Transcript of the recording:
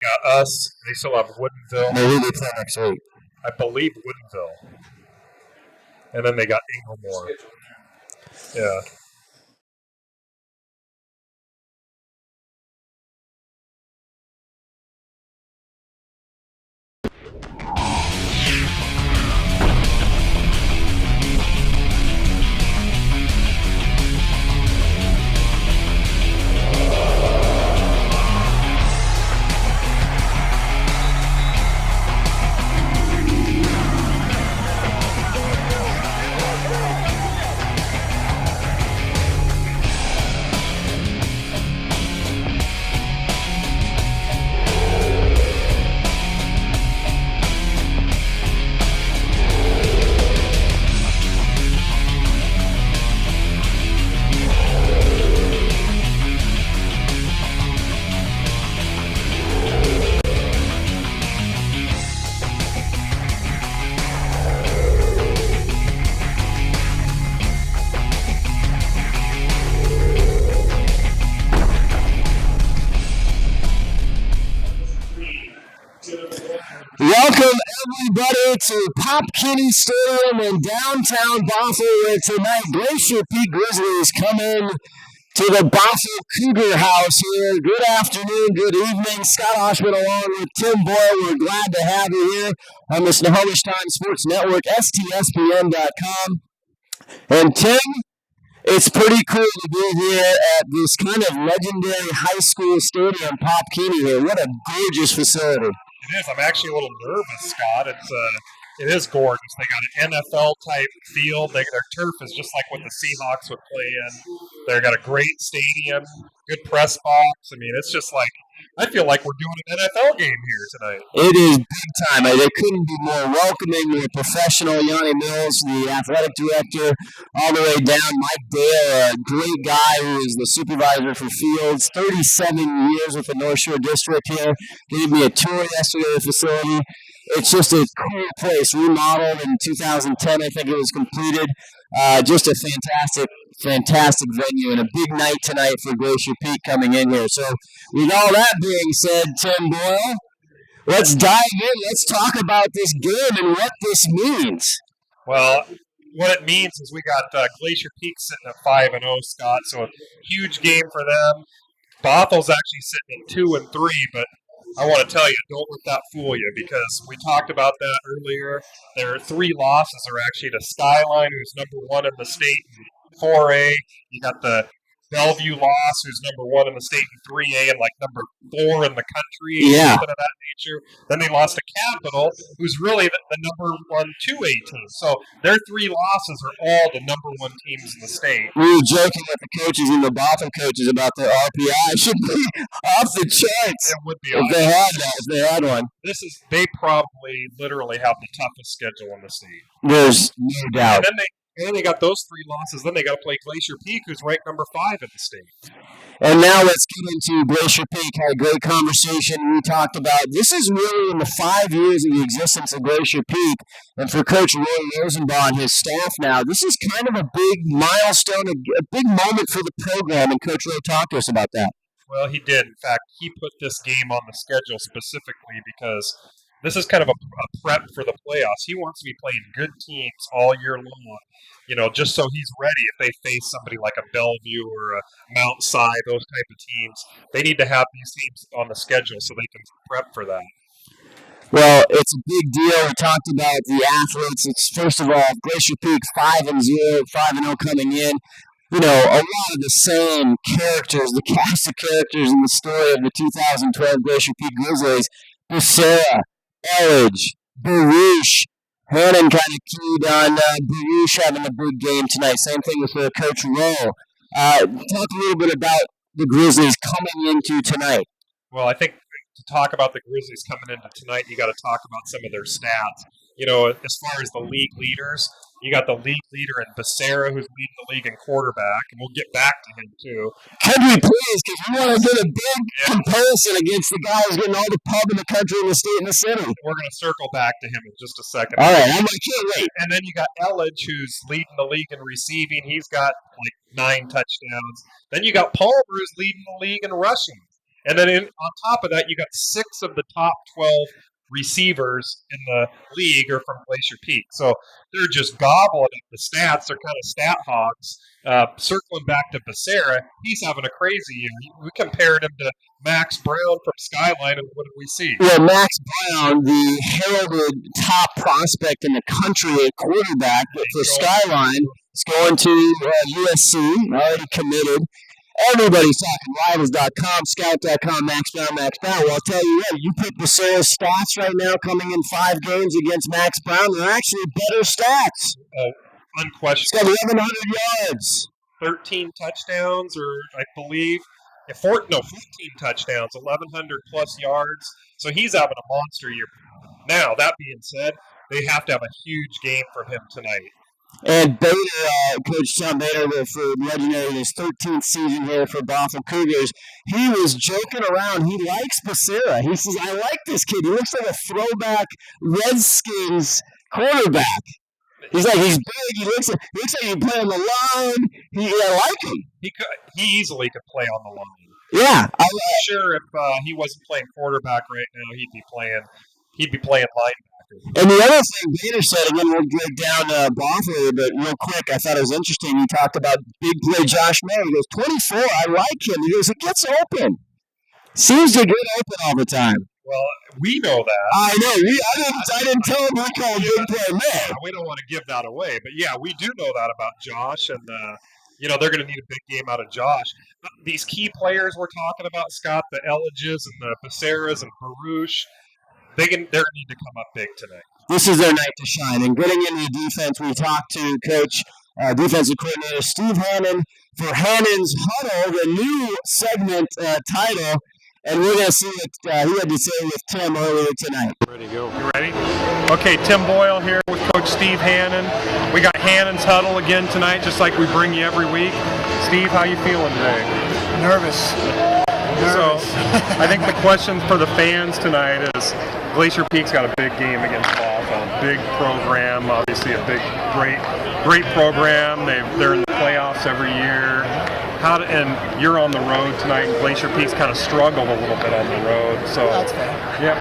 got us. They still have Woodinville. No, they play next week. I believe Woodinville. And then they got Inglemore. Yeah. Welcome, everybody, to Pop Kenny Stadium in downtown Bothell, where tonight Glacier Peak Grizzlies come in to the Bothell Cougar House here. Good afternoon, good evening. Scott Oshman along with Tim Boyle. We're glad to have you here on the Snohomish Times Sports Network, STSPN.com. And Tim, it's pretty cool to be here at this kind of legendary high school stadium, Pop Kenny here. What a gorgeous facility. It is. I'm actually a little nervous, Scott. It is gorgeous. They got an NFL type field. Their turf is just like what the Seahawks would play in. They got a great stadium, good press box. I mean, it's just like I feel like we're doing an NFL game here tonight. It is big time. They couldn't be more welcoming, more professional. Yanni Mills, the athletic director, all the way down. Mike Dale, a great guy who is the supervisor for Fields, 37 years with the North Shore District here. Gave me a tour yesterday of the facility. It's just a cool place, remodeled in 2010, I think it was completed. Just a fantastic venue and a big night tonight for Glacier Peak coming in here. So with all that being said, Tim Boyle, let's dive in. Let's talk about this game and what this means. Well, what it means is we got Glacier Peak sitting at 5-0, Scott, so a huge game for them. Bothell's actually sitting at 2-3, but I want to tell you, don't let that fool you, because we talked about that earlier. Their 3 losses are actually to Skyline, who's number 1 in the state in 4A. You got the Bellevue loss, who's number 1 in the state in 3A and like number 4 in the country, something of that nature. Then they lost to Capital, who's really the number 1 2A team. So their 3 losses are all the number 1 teams in the state. We were joking with the coaches and the Bothell coaches about their RPI. It should be off the charts. It would be if they had one. They probably literally have the toughest schedule in the state. There's no doubt. And then they got those 3 losses. Then they got to play Glacier Peak, who's ranked number 5 in the state. And now let's get into Glacier Peak. Had a great conversation. We talked about this is really in the 5 years of the existence of Glacier Peak. And for Coach Roy Rosenbaugh and his staff now, this is kind of a big milestone, a big moment for the program. And Coach Roy talked to us about that. Well, he did. In fact, he put this game on the schedule specifically because this is kind of a prep for the playoffs. He wants to be playing good teams all year long, just so he's ready if they face somebody like a Bellevue or a Mount Si, those type of teams. They need to have these teams on the schedule so they can prep for that. Well, it's a big deal. We talked about the athletes. It's, first of all, Glacier Peak 5-0 coming in. A lot of the same characters, the cast of characters in the story of the 2012 Glacier Peak Grizzlies. Becerra, Elledge, Baruch. Hannon kind of keyed on Baruch having a big game tonight. Same thing with Coach Rowe. Talk a little bit about the Grizzlies coming into tonight. Well, I think to talk about the Grizzlies coming into tonight, you got to talk about some of their stats. As far as the league leaders, you got the league leader in Becerra, who's leading the league in quarterback, and we'll get back to him, too. Could we please, because we want to get a big comparison against the guy who's getting all the pub in the country, in the state, and the city. We're going to circle back to him in just a second. All right, I can't wait. And then you got Elledge, who's leading the league in receiving. He's got like 9 touchdowns. Then you got Palmer, who's leading the league in rushing. And then on top of that, you got 6 of the top 12 receivers in the league are from Glacier Peak. So they're just gobbling up the stats. They're kind of stat hogs. Circling back to Becerra, he's having a crazy year. We compared him to Max Brown from Skyline, and what did we see? Well, Max Brown, the heralded top prospect in the country at quarterback for Skyline, is going to USC, already committed. Everybody's talking Rivals.com, Scout.com, Max Brown. Well, I'll tell you what, you put Becerra's stats right now coming in 5 games against Max Brown. They're actually better stats. Oh, unquestionably. He's got 1,100 yards. 13 touchdowns, or I believe, 14 touchdowns, 1,100 plus yards. So he's having a monster year. Now, that being said, they have to have a huge game from him tonight. And Bader, Coach Tom Bader, for legendary, his 13th season here for Bothell Cougars, he was joking around. He likes Becerra. He says, I like this kid. He looks like a throwback Redskins quarterback. He's he's big. He looks like he can play on the line. I like him. He easily could play on the line. Yeah. I'm sure if he wasn't playing quarterback right now, he'd be playing linebacker. And the other thing Bader said, again, we'll get down Bothell, but real quick, I thought it was interesting. He talked about big play Josh Mayer. He goes, 24, I like him. He goes, it gets open. Seems to get open all the time. Well, we know that. I know. I didn't tell him we call big play man. Yeah, we don't want to give that away. But, yeah, we do know that about Josh. And, they're going to need a big game out of Josh. These key players we're talking about, Scott, the Elliges and the Becerras and Baruch, they're going to need to come up big tonight. This is their night to shine. And getting into the defense, we talked to Coach, defensive coordinator Steve Hannon for Hannon's Huddle, the new segment title. And we're going to see what he had to say with Tim earlier tonight. Ready to go. You ready? Okay, Tim Boyle here with Coach Steve Hannon. We got Hannon's Huddle again tonight, just like we bring you every week. Steve, how you feeling today? Nervous. So, I think the question for the fans tonight is Glacier Peak's got a big game against Bothell. Big program, obviously a great program. They're in the playoffs every year. And you're on the road tonight, and Glacier Peak's kind of struggled a little bit on the road. So, that's fair. Yeah.